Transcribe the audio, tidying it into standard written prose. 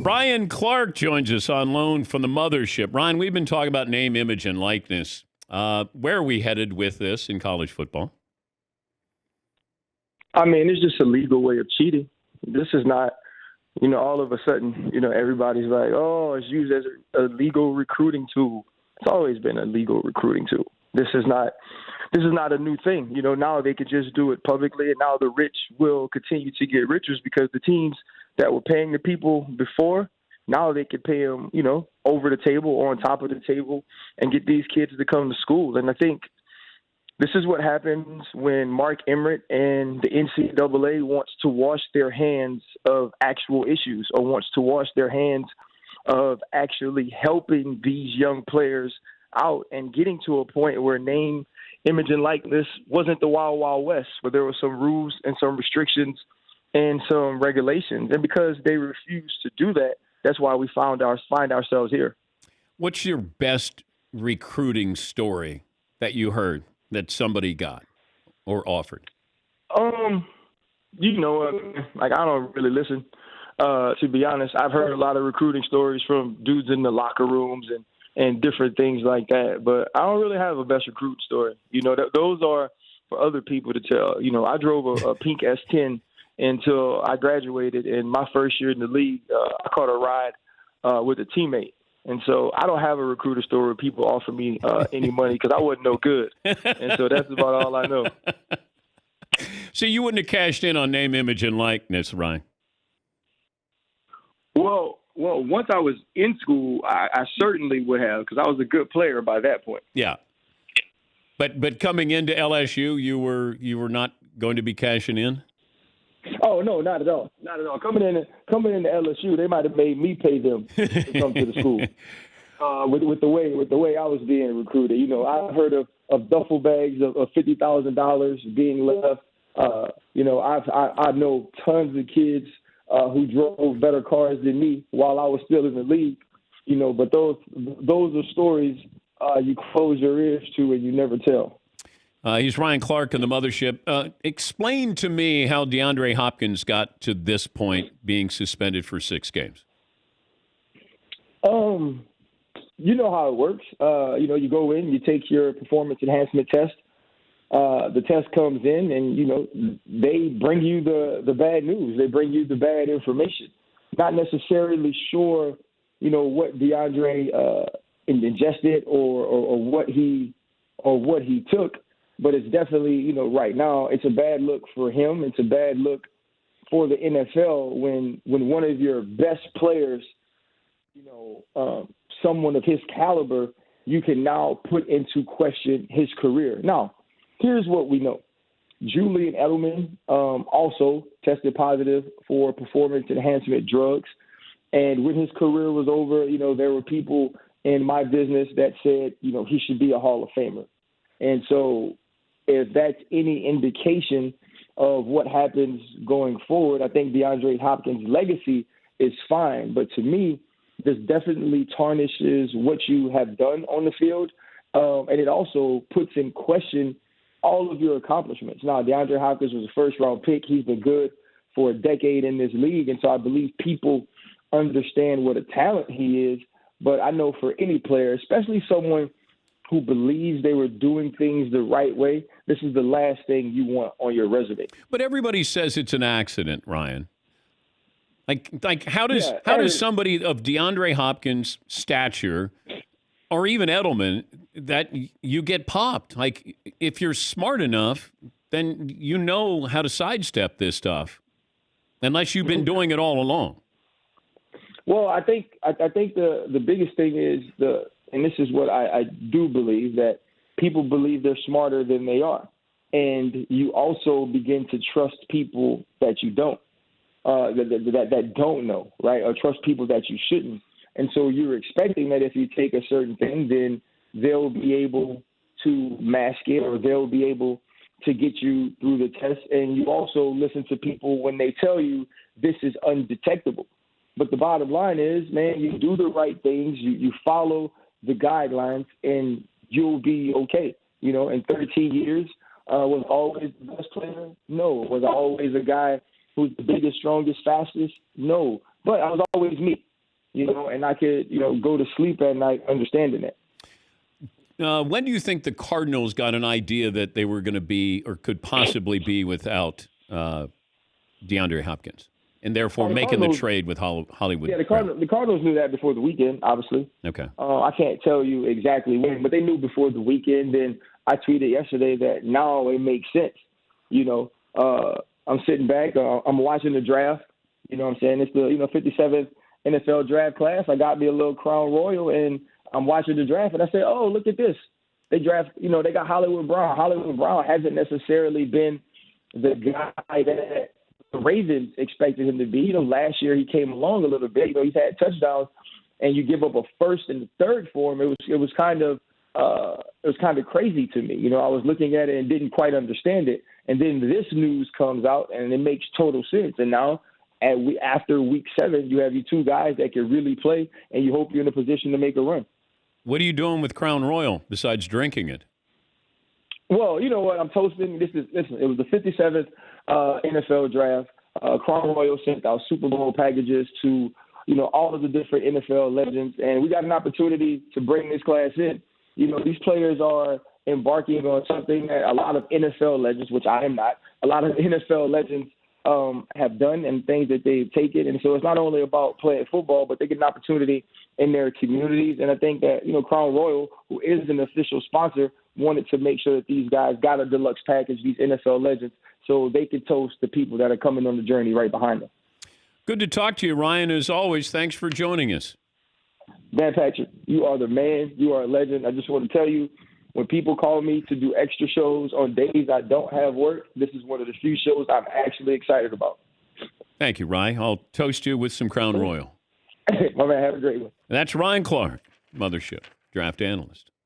Ryan Clark joins us on loan from the mothership. Ryan, we've been talking about name, image, and likeness. Where are we headed with this in college football? I mean, it's just a legal way of cheating. This is not, all of a sudden, everybody's like, oh, it's used as a legal recruiting tool. It's always been a legal recruiting tool. This is not a new thing. Now they could just do it publicly, and now the rich will continue to get richer because the teams that were paying the people before, now they could pay them, over the table or on top of the table and get these kids to come to school. And I think this is what happens when Mark Emmert and the NCAA wants to wash their hands of actual issues or wants to wash their hands of actually helping these young players out and getting to a point where name, image, and likeness wasn't the Wild Wild West, where there were some rules and some restrictions and some regulations. And because they refuse to do that, that's why we find ourselves here. What's your best recruiting story that you heard that somebody got or offered? I don't really listen. To be honest, I've heard a lot of recruiting stories from dudes in the locker rooms and different things like that. But I don't really have a best recruit story. Those are for other people to tell. I drove a pink S10 until I graduated. In my first year in the league, I caught a ride with a teammate. And so I don't have a recruiter story where people offer me any money because I wasn't no good. And so that's about all I know. So you wouldn't have cashed in on name, image, and likeness, Ryan? Well, once I was in school, I certainly would have because I was a good player by that point. Yeah. But coming into LSU, you were not going to be cashing in? Oh no, not at all. Not at all. Coming into LSU, they might have made me pay them to come to the school. With the way I was being recruited, I've heard of duffel bags of $50,000 being left. I know tons of kids who drove better cars than me while I was still in the league. But those are stories you close your ears to and you never tell. He's Ryan Clark in the mothership. Explain to me how DeAndre Hopkins got to this point, being suspended for 6 games. You know how it works. You go in, you take your performance enhancement test. The test comes in, and they bring you the bad news. They bring you the bad information. Not necessarily sure, what DeAndre ingested or what he took. But it's definitely, right now, it's a bad look for him. It's a bad look for the NFL when one of your best players, someone of his caliber, you can now put into question his career. Now, here's what we know. Julian Edelman also tested positive for performance enhancement drugs. And when his career was over, there were people in my business that said, he should be a Hall of Famer. And so if that's any indication of what happens going forward, I think DeAndre Hopkins' legacy is fine. But to me, this definitely tarnishes what you have done on the field. And it also puts in question all of your accomplishments. Now, DeAndre Hopkins was a first-round pick. He's been good for a decade in this league. And so I believe people understand what a talent he is. But I know for any player, especially someone who believes they were doing things the right way, this is the last thing you want on your resume. But everybody says it's an accident, Ryan. Like how does somebody of DeAndre Hopkins' stature, or even Edelman, that you get popped? Like, if you're smart enough, then you know how to sidestep this stuff, unless you've been doing it all along. Well, I think the biggest thing is and this is what I do believe, that people believe they're smarter than they are. And you also begin to trust people that you don't, that don't know, right? Or trust people that you shouldn't. And so you're expecting that if you take a certain thing, then they'll be able to mask it, or they'll be able to get you through the test. And you also listen to people when they tell you this is undetectable. But the bottom line is, man, you do the right things, you follow the guidelines, and you'll be okay. In 13 years, was I always the best player? No. Was I always a guy who's the biggest, strongest, fastest? No. But I was always me. and I could, go to sleep at night understanding it. When do you think the Cardinals got an idea that they were going to be or could possibly be without DeAndre Hopkins, and therefore making the trade with Hollywood? Yeah, the Cardinals knew that before the weekend, obviously. Okay. I can't tell you exactly when, but they knew before the weekend. And I tweeted yesterday that now it makes sense. I'm sitting back. I'm watching the draft. You know what I'm saying? It's the 57th NFL draft class. I got me a little Crown Royal, and I'm watching the draft, and I said, oh, look at this. They draft, they got Hollywood Brown. Hollywood Brown hasn't necessarily been the guy that the Ravens expected him to be. Last year he came along a little bit. He's had touchdowns, and you give up a first and third for him. It was kind of crazy to me. I was looking at it and didn't quite understand it. And then this news comes out, and it makes total sense. And now, after week 7, you have your two guys that can really play, and you hope you're in a position to make a run. What are you doing with Crown Royal besides drinking it? Well, you know what? I'm toasting. Listen, it was the 57th NFL draft. Crown Royal sent out Super Bowl packages to, all of the different NFL legends, and we got an opportunity to bring this class in. These players are embarking on something that a lot of NFL legends, which I am not, a lot of NFL legends have done and things that they've taken. And so it's not only about playing football, but they get an opportunity in their communities. And I think that, Crown Royal, who is an official sponsor, wanted to make sure that these guys got a deluxe package, these NFL legends, so they could toast the people that are coming on the journey right behind them. Good to talk to you, Ryan. As always, thanks for joining us. Dan Patrick, you are the man. You are a legend. I just want to tell you, when people call me to do extra shows on days I don't have work, this is one of the few shows I'm actually excited about. Thank you, Ryan. I'll toast you with some Crown Royal. My man, have a great one. That's Ryan Clark, Mothership draft analyst.